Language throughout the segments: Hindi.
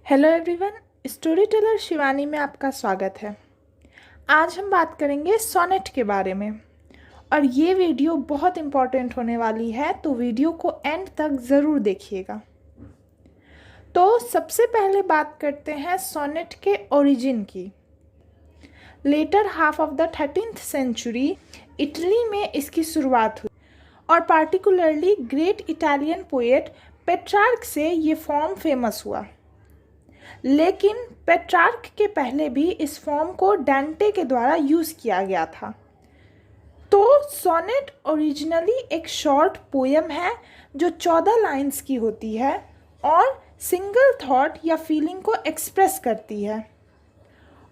Hello everyone, story teller Shivani में आपका स्वागत है। आज हम बात करेंगे सोनेट के बारे में और ये वीडियो बहुत इम्पॉर्टेंट होने वाली है, तो वीडियो को एंड तक ज़रूर देखिएगा। तो सबसे पहले बात करते हैं सोनेट के ओरिजिन की। Later half of the 13th century Italy में इसकी शुरुआत हुई और particularly great Italian poet Petrarch से ये फॉर्म फेमस हुआ। लेकिन पेट्रार्क के पहले भी इस फॉर्म को डांटे के द्वारा यूज़ किया गया था। तो सोनेट ओरिजिनली एक शॉर्ट पोएम है जो 14 लाइंस की होती है और सिंगल थॉट या फीलिंग को एक्सप्रेस करती है।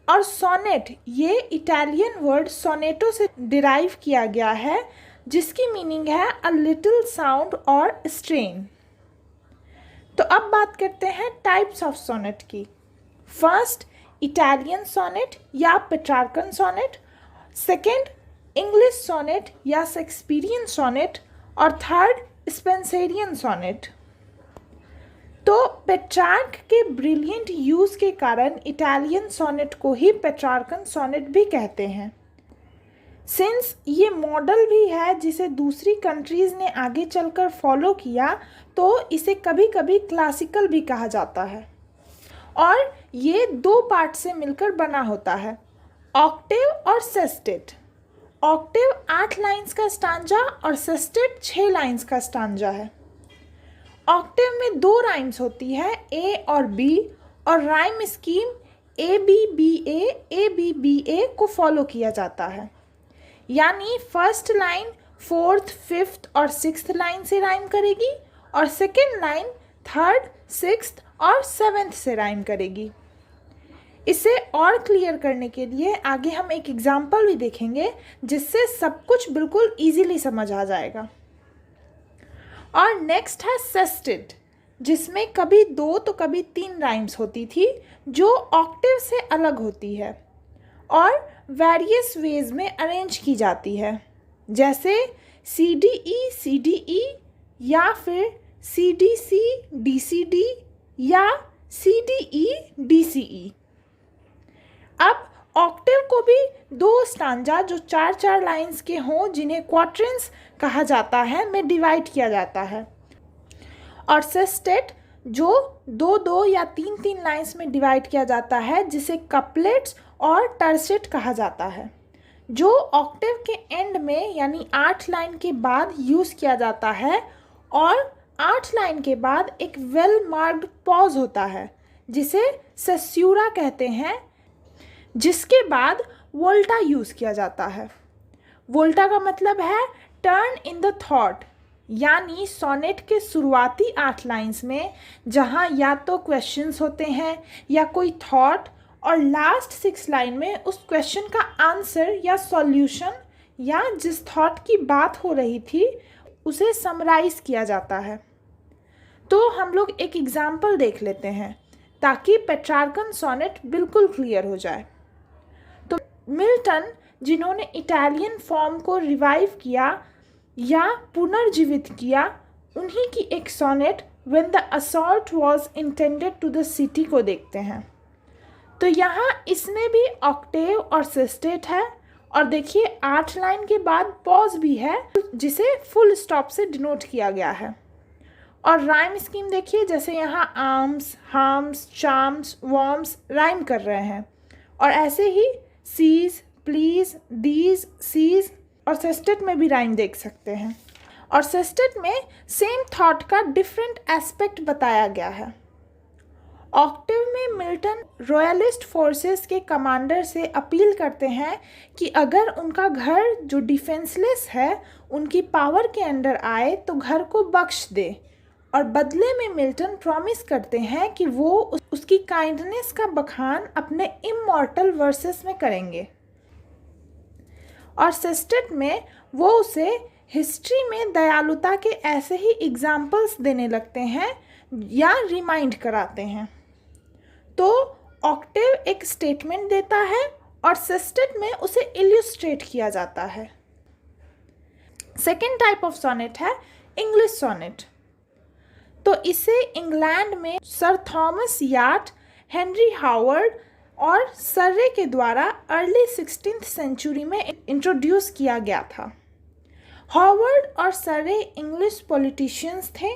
और सोनेट ये इटालियन वर्ड सोनेटो से डिराइव किया गया है, जिसकी मीनिंग है अ लिटिल साउंड और स्ट्रेन। तो अब बात करते हैं टाइप्स ऑफ सोनेट की। फर्स्ट, इटालियन सोनेट या Petrarchan sonnet. Second, English sonnet या शेक्सपियरियन सोनेट। और थर्ड, स्पेंसरियन सोनेट। तो पेट्रार्क के ब्रिलियंट यूज़ के कारण इटालियन सोनेट को ही पेट्रार्कन सोनेट भी कहते हैं। सिंस ये मॉडल भी है जिसे दूसरी कंट्रीज़ ने आगे चलकर फॉलो किया, तो इसे कभी कभी क्लासिकल भी कहा जाता है। और ये दो पार्ट से मिलकर बना होता है, ऑक्टेव और सेस्टेट। ऑक्टेव 8 लाइंस का स्टांजा और सेस्टेट 6 लाइंस का स्टांजा है। ऑक्टेव में 2 राइम्स होती है, ए और बी, और rhyme scheme A B B A को फॉलो किया जाता है। यानी फर्स्ट लाइन 4th, 5th और 6th लाइन से राइम करेगी और सेकेंड लाइन 3rd, 6th और 7th से राइम करेगी। इसे और क्लियर करने के लिए आगे हम एक एग्जाम्पल भी देखेंगे, जिससे सब कुछ बिल्कुल इजीली समझ आ जाएगा। और नेक्स्ट है सेस्टेड, जिसमें कभी 2 तो कभी 3 राइम्स होती थी, जो ऑक्टेव से अलग होती है और वेरियस वेज में अरेंज की जाती है, जैसे CDE या फिर CDC DCD या CDE DCE। अब ऑक्टेव को भी 2 स्टांजा जो 4-4 लाइंस के हों, जिन्हें क्वार्टेंस कहा जाता है, में डिवाइड किया जाता है। और सेस्टेट जो 2-2 या 3-3 लाइंस में डिवाइड किया जाता है, जिसे कपलेट्स और टर्सेट कहा जाता है, जो ऑक्टेव के एंड में यानी 8 लाइन के बाद यूज़ किया जाता है। और 8 लाइन के बाद एक वेल मार्क्ड पॉज होता है, जिसे सेस्यूरा कहते हैं, जिसके बाद वोल्टा यूज़ किया जाता है। वोल्टा का मतलब है टर्न इन द थॉट, यानी सोनेट के शुरुआती 8 लाइंस में जहाँ या तो क्वेश्चंस होते हैं या कोई थॉट, और लास्ट 6 लाइन में उस क्वेश्चन का आंसर या सॉल्यूशन या जिस थॉट की बात हो रही थी उसे समराइज किया जाता है। तो हम लोग एक एग्जाम्पल देख लेते हैं ताकि पेट्रार्कन सोनेट बिल्कुल क्लियर हो जाए। तो मिल्टन, जिन्होंने इटालियन फॉर्म को रिवाइव किया या पुनर्जीवित किया, उन्हीं की एक sonnet when the assault was intended to the city को देखते हैं। तो यहाँ इसमें भी ऑक्टेव और सेस्टेट है, और देखिए 8 लाइन के बाद पॉज भी है, जिसे फुल स्टॉप से डिनोट किया गया है। और राइम स्कीम देखिए, जैसे यहाँ arms, harms, charms, warms rhyme कर रहे हैं, और ऐसे ही सीज, प्लीज, दीज, सीज, और सेस्टेट में भी राइम देख सकते हैं। और सेस्टेट में सेम थॉट का डिफरेंट एस्पेक्ट बताया गया है। ऑक्टेव में मिल्टन रॉयलिस्ट फोर्सेस के कमांडर से अपील करते हैं कि अगर उनका घर जो डिफेंसलेस है उनकी पावर के अंडर आए तो घर को बख्श दे, और बदले में मिल्टन प्रॉमिस करते हैं कि वो उसकी काइंडनेस का बखान अपने इमॉर्टल वर्सेस में करेंगे। और सेस्टेट में वो उसे हिस्ट्री में दयालुता के ऐसे ही एग्जाम्पल्स देने लगते हैं या रिमाइंड कराते हैं। तो ऑक्टेव एक स्टेटमेंट देता है और सेस्टेट में उसे इल्यूस्ट्रेट किया जाता है। सेकेंड टाइप ऑफ सोनेट है इंग्लिश सोनेट। तो इसे इंग्लैंड में sir Thomas Wyatt Henry Howard और सर्रे के द्वारा अर्ली 16th सेंचुरी में इंट्रोड्यूस किया गया था। हावर्ड और सर्रे इंग्लिश पॉलिटिशियंस थे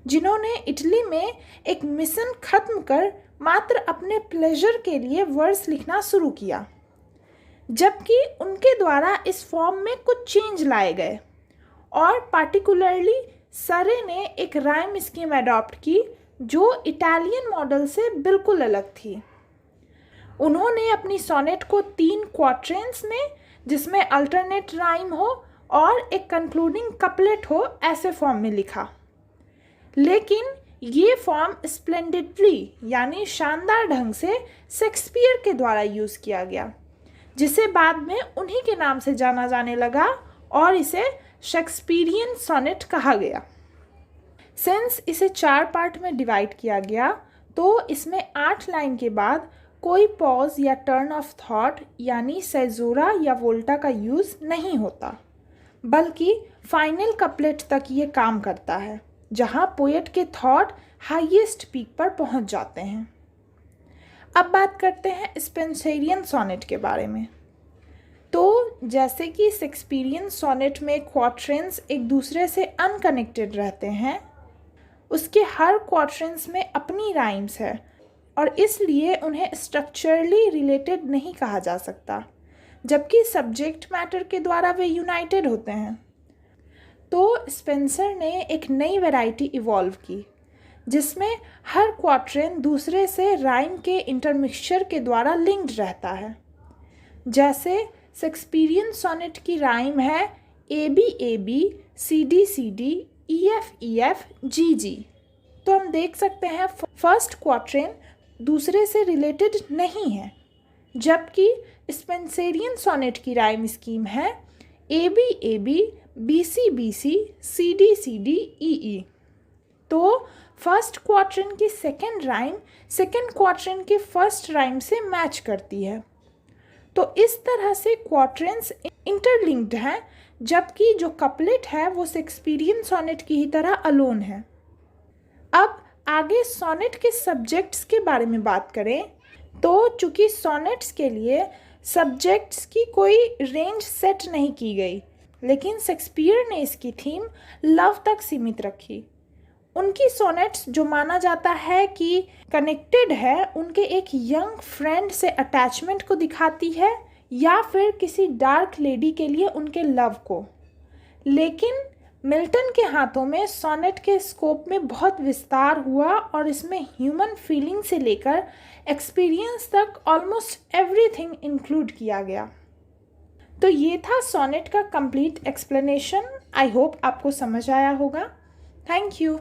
जिन्होंने इटली में एक मिशन खत्म कर मात्र अपने प्लेजर के लिए वर्ड्स लिखना शुरू किया, जबकि उनके द्वारा इस फॉर्म में कुछ चेंज लाए गए और पार्टिकुलरली सर्रे ने एक राइम स्कीम अडॉप्ट की जो इटालियन मॉडल से बिल्कुल अलग थी। उन्होंने अपनी सोनेट को 3 क्वाट्रेंस में, जिसमें अल्टरनेट राइम हो और एक कंक्लूडिंग कपलेट हो, ऐसे फॉर्म में लिखा। लेकिन ये फॉर्म स्प्लेंडिडली यानी शानदार ढंग से शेक्सपियर के द्वारा यूज़ किया गया, जिसे बाद में उन्हीं के नाम से जाना जाने लगा और इसे शेक्सपियरियन सोनेट कहा गया। सिंस इसे 4 पार्ट में डिवाइड किया गया तो इसमें 8 लाइन के बाद कोई पॉज या टर्न ऑफ थॉट यानी सेजोरा या वोल्टा का यूज़ नहीं होता, बल्कि फाइनल कपलेट तक ये काम करता है जहाँ पोएट के थॉट हाईएस्ट पीक पर पहुँच जाते हैं। अब बात करते हैं स्पेंसरियन सोनेट के बारे में। तो जैसे कि शेक्सपियरियन सोनेट में क्वाट्रेंस एक दूसरे से अनकनेक्टेड रहते हैं, उसके हर क्वाट्रेंस में अपनी राइम्स है और इसलिए उन्हें स्ट्रक्चरली रिलेटेड नहीं कहा जा सकता, जबकि सब्जेक्ट मैटर के द्वारा वे यूनाइटेड होते हैं। तो स्पेंसर ने एक नई वैरायटी इवॉल्व की जिसमें हर क्वाट्रेन दूसरे से राइम के इंटरमिक्सचर के द्वारा लिंक्ड रहता है। जैसे शेक्सपियरियन सोनेट की राइम है AB CD EF GG। तो हम देख सकते हैं फर्स्ट क्वाट्रेन दूसरे से रिलेटेड नहीं है, जबकि स्पेंसरियन सोनेट की राइम स्कीम है AB BC CD EE। तो फर्स्ट क्वाट्रेन की सेकेंड राइम सेकेंड क्वाट्रेन के फर्स्ट राइम से मैच करती है। तो इस तरह से क्वाट्रेंस इंटरलिंक्ड हैं, जबकि जो कपलेट है वो शेक्सपियरियन सोनेट की ही तरह अलोन है। अब आगे सोनेट के सब्जेक्ट्स के बारे में बात करें तो चूँकि सोनेट्स के लिए सब्जेक्ट्स की कोई रेंज सेट नहीं की गई, लेकिन शेक्सपियर ने इसकी थीम लव तक सीमित रखी। उनकी सोनेट्स जो माना जाता है कि कनेक्टेड है उनके एक यंग फ्रेंड से अटैचमेंट को दिखाती है या फिर किसी डार्क लेडी के लिए उनके लव को। लेकिन मिल्टन के हाथों में सोनेट के स्कोप में बहुत विस्तार हुआ और इसमें ह्यूमन फीलिंग से लेकर एक्सपीरियंस तक ऑलमोस्ट एवरीथिंग इंक्लूड किया गया। तो ये था सोनेट का कंप्लीट एक्सप्लेनेशन। आई होप आपको समझ आया होगा। Thank you.